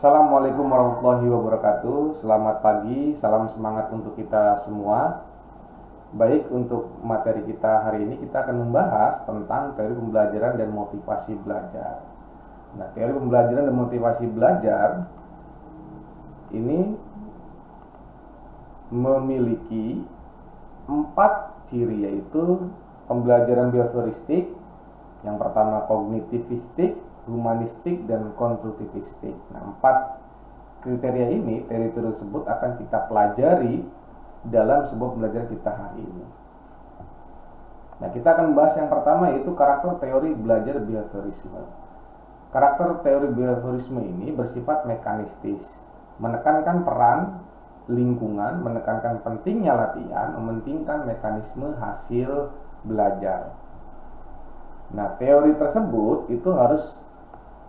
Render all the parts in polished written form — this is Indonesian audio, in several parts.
Assalamualaikum warahmatullahi wabarakatuh. Selamat pagi, salam semangat untuk kita semua. Baik, untuk materi kita hari ini kita akan membahas tentang teori pembelajaran dan motivasi belajar. Nah, teori pembelajaran dan motivasi belajar ini memiliki 4 ciri, yaitu pembelajaran behavioristik, yang pertama kognitivistik, humanistik, dan konstruktivistik. Nah, 4 kriteria ini, teori tersebut akan kita pelajari dalam sebuah pembelajaran kita hari ini. Nah, kita akan membahas yang pertama, yaitu karakter teori belajar behaviorisme. Karakter teori behaviorisme ini bersifat mekanistis, menekankan peran lingkungan, menekankan pentingnya latihan, mementingkan mekanisme hasil belajar. Nah, teori tersebut itu harus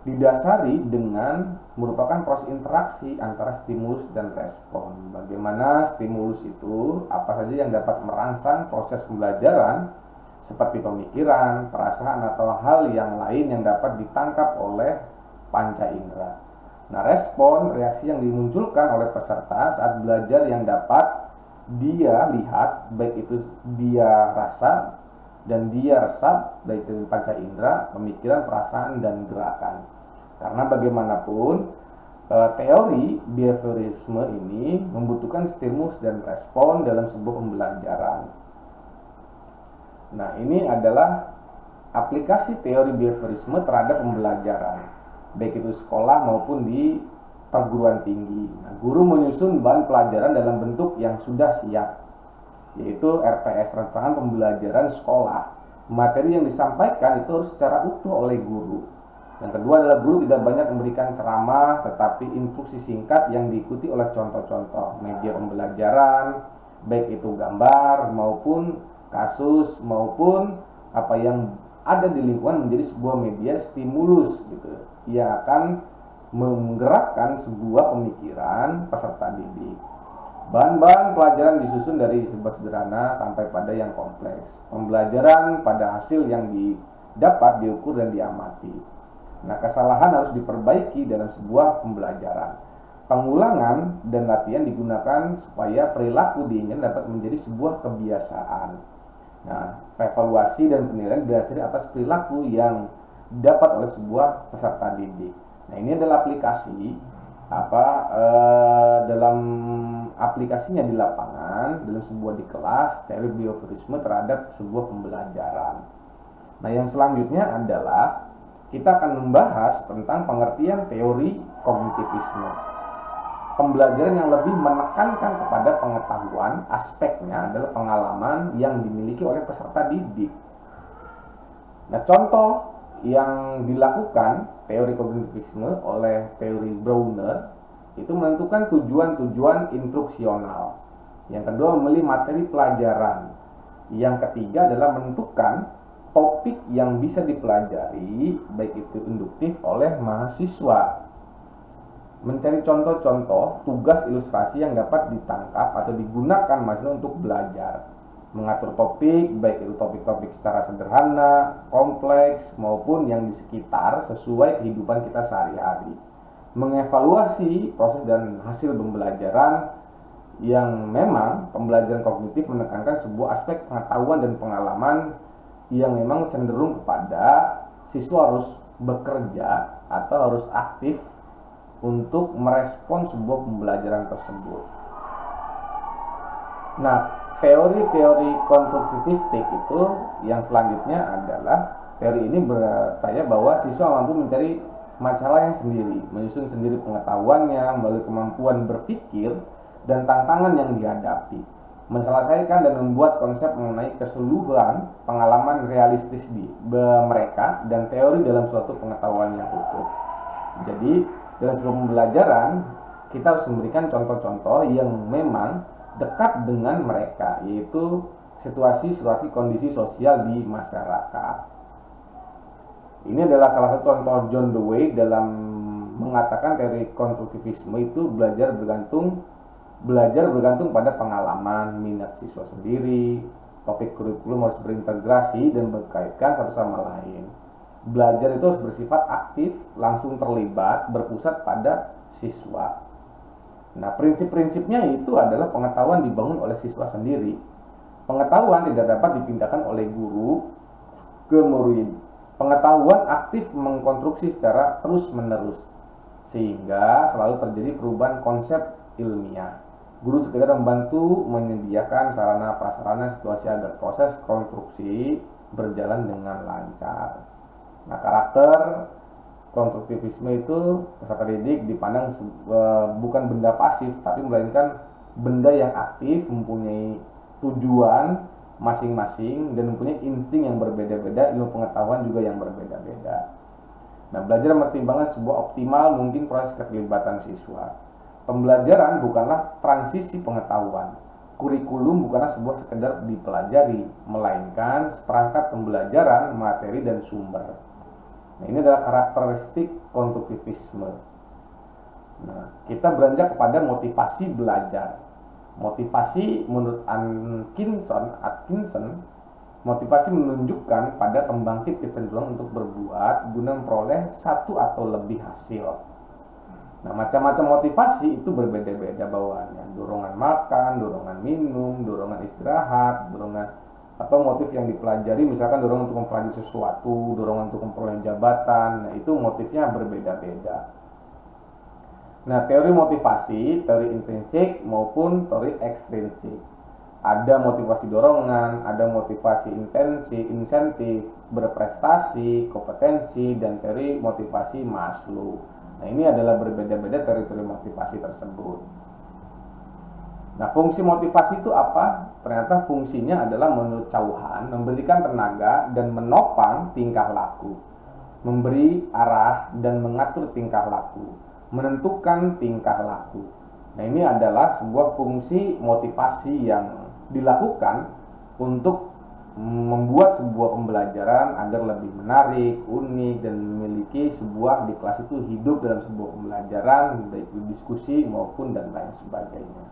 didasari dengan merupakan proses interaksi antara stimulus dan respon. Bagaimana stimulus itu, apa saja yang dapat merangsang proses pembelajaran, seperti pemikiran, perasaan, atau hal yang lain yang dapat ditangkap oleh panca indera. Nah, respon, reaksi yang dimunculkan oleh peserta saat belajar yang dapat dia lihat, baik itu dia rasa dan dia resap, baik dari panca indera, pemikiran, perasaan, dan gerakan. Karena bagaimanapun teori behaviorisme ini membutuhkan stimulus dan respon dalam sebuah pembelajaran. Nah, ini adalah aplikasi teori behaviorisme terhadap pembelajaran, baik itu sekolah maupun di perguruan tinggi. Nah, guru menyusun bahan pelajaran dalam bentuk yang sudah siap, yaitu RPS, rancangan pembelajaran sekolah. Materi yang disampaikan itu harus secara utuh oleh guru. Yang kedua adalah guru tidak banyak memberikan ceramah, tetapi instruksi singkat yang diikuti oleh contoh-contoh media pembelajaran, baik itu gambar maupun kasus maupun apa yang ada di lingkungan menjadi sebuah media stimulus gitu, yang akan menggerakkan sebuah pemikiran peserta didik. Bahan-bahan pelajaran disusun dari sebuah sederhana sampai pada yang kompleks. Pembelajaran pada hasil yang didapat diukur dan diamati. Nah, kesalahan harus diperbaiki dalam sebuah pembelajaran. Pengulangan dan latihan digunakan supaya perilaku diinginkan dapat menjadi sebuah kebiasaan. Nah, evaluasi dan penilaian didasari atas perilaku yang didapat oleh sebuah peserta didik. Nah, ini adalah aplikasi dalam aplikasinya di lapangan, dalam sebuah di kelas, teori behaviorisme terhadap sebuah pembelajaran. Nah, yang selanjutnya adalah kita akan membahas tentang pengertian teori kognitivisme. Pembelajaran yang lebih menekankan kepada pengetahuan, aspeknya adalah pengalaman yang dimiliki oleh peserta didik. Nah, contoh yang dilakukan teori kognitivisme oleh teori Browner itu menentukan tujuan-tujuan instruksional. Yang kedua, memilih materi pelajaran. Yang ketiga adalah menentukan topik yang bisa dipelajari, baik itu induktif oleh mahasiswa. Mencari contoh-contoh tugas ilustrasi yang dapat ditangkap atau digunakan mahasiswa untuk belajar. Mengatur topik, baik itu topik-topik secara sederhana, kompleks, maupun yang di sekitar sesuai kehidupan kita sehari-hari. Mengevaluasi proses dan hasil pembelajaran, yang memang pembelajaran kognitif menekankan sebuah aspek pengetahuan dan pengalaman yang memang cenderung kepada siswa harus bekerja atau harus aktif untuk merespon sebuah pembelajaran tersebut. Nah, teori-teori konstruktivistik itu yang selanjutnya adalah teori ini percaya bahwa siswa mampu mencari masalah yang sendiri, menyusun sendiri pengetahuannya melalui kemampuan berpikir dan tantangan yang dihadapi, menselesaikan dan membuat konsep mengenai keseluruhan pengalaman realistis di mereka dan teori dalam suatu pengetahuan yang utuh. Jadi, dalam sebuah pembelajaran kita harus memberikan contoh-contoh yang memang dekat dengan mereka, yaitu situasi-situasi kondisi sosial di masyarakat. Ini adalah salah satu contoh John Dewey dalam mengatakan teori konstruktivisme itu belajar bergantung pada pengalaman, minat siswa sendiri, topik kurikulum harus berintegrasi dan berkaitkan satu sama lain. Belajar itu harus bersifat aktif, langsung terlibat, berpusat pada siswa. Nah, prinsip-prinsipnya itu adalah pengetahuan dibangun oleh siswa sendiri. Pengetahuan tidak dapat dipindahkan oleh guru ke murid. Pengetahuan aktif mengkonstruksi secara terus-menerus, sehingga selalu terjadi perubahan konsep ilmiah. Guru sekedar membantu menyediakan sarana prasarana situasi agar proses konstruksi berjalan dengan lancar. Nah, karakter konstruktivisme itu peserta didik dipandang bukan benda pasif, tapi melainkan benda yang aktif, mempunyai tujuan masing-masing dan mempunyai insting yang berbeda-beda, ilmu pengetahuan juga yang berbeda-beda. Nah, belajar mempertimbangkan sebuah optimal mungkin proses keterlibatan siswa. Pembelajaran bukanlah transisi pengetahuan. Kurikulum bukanlah sebuah sekedar dipelajari, melainkan seperangkat pembelajaran, materi, dan sumber. Nah, ini adalah karakteristik konstruktivisme. Nah, kita beranjak kepada motivasi belajar. Motivasi menurut Atkinson, motivasi menunjukkan pada pembangkit kecenderungan untuk berbuat guna memperoleh satu atau lebih hasil. Nah, macam-macam motivasi itu berbeda-beda bawaannya. Dorongan makan, dorongan minum, dorongan istirahat, dorongan atau motif yang dipelajari, misalkan dorongan untuk mempelajari sesuatu, dorongan untuk memperoleh jabatan. Nah, itu motifnya berbeda-beda. Nah, teori motivasi, teori intrinsik maupun teori ekstrinsik. Ada motivasi dorongan, ada motivasi insentif, berprestasi, kompetensi, dan teori motivasi Maslow. Nah, ini adalah berbeda-beda teori-teori motivasi tersebut. Nah, fungsi motivasi itu apa? Ternyata fungsinya adalah menurut Chauhan memberikan tenaga dan menopang tingkah laku, memberi arah dan mengatur tingkah laku, menentukan tingkah laku. Nah, ini adalah sebuah fungsi motivasi yang dilakukan untuk membuat sebuah pembelajaran agar lebih menarik, unik, dan memiliki sebuah di kelas itu hidup dalam sebuah pembelajaran, baik diskusi maupun dan lain sebagainya.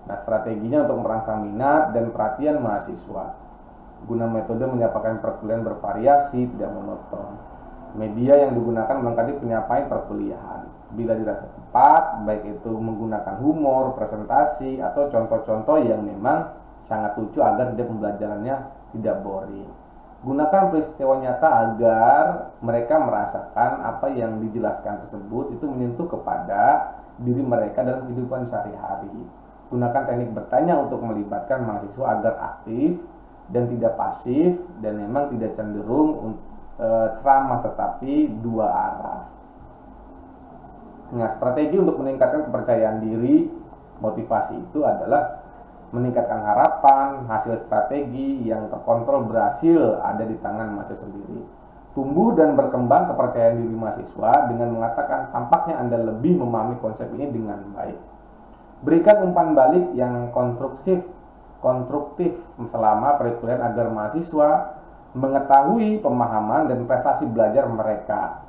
Nah, strateginya untuk merangsang minat dan perhatian mahasiswa. Guna metode menyampaikan perkuliahan bervariasi, tidak monoton. Media yang digunakan melengkapi penyampaian perkuliahan. Bila dirasa tepat, baik itu menggunakan humor, presentasi, atau contoh-contoh yang memang sangat lucu agar tidak pembelajarannya tidak boring. Gunakan peristiwa nyata agar mereka merasakan apa yang dijelaskan tersebut itu menyentuh kepada diri mereka dalam kehidupan sehari-hari. Gunakan teknik bertanya untuk melibatkan mahasiswa agar aktif dan tidak pasif, dan memang tidak cenderung ceramah tetapi dua arah. Nah, strategi untuk meningkatkan kepercayaan diri, motivasi itu adalah meningkatkan harapan, hasil strategi yang terkontrol berhasil ada di tangan mahasiswa sendiri. Tumbuh dan berkembang kepercayaan diri mahasiswa dengan mengatakan tampaknya Anda lebih memahami konsep ini dengan baik. Berikan umpan balik yang konstruktif selama perkuliahan agar mahasiswa mengetahui pemahaman dan prestasi belajar mereka.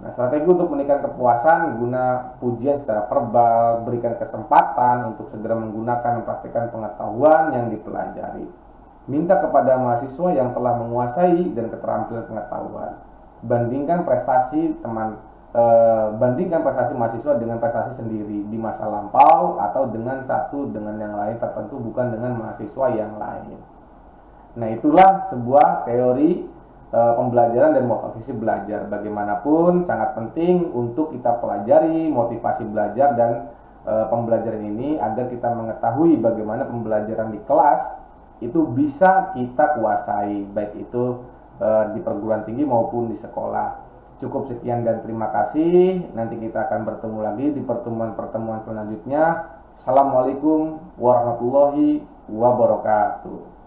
Nah, strategi untuk meningkatkan kepuasan guna pujian secara verbal, berikan kesempatan untuk segera menggunakan dan mempraktikkan pengetahuan yang dipelajari. Minta kepada mahasiswa yang telah menguasai dan keterampilan pengetahuan. Bandingkan prestasi mahasiswa dengan prestasi sendiri di masa lampau atau dengan satu dengan yang lain tertentu, bukan dengan mahasiswa yang lain. Nah, itulah sebuah teori pembelajaran dan motivasi belajar. Bagaimanapun sangat penting untuk kita pelajari motivasi belajar dan pembelajaran ini agar kita mengetahui bagaimana pembelajaran di kelas itu bisa kita kuasai, baik itu di perguruan tinggi maupun di sekolah. Cukup sekian dan terima kasih. Nanti kita akan bertemu lagi di pertemuan-pertemuan selanjutnya. Assalamualaikum warahmatullahi wabarakatuh.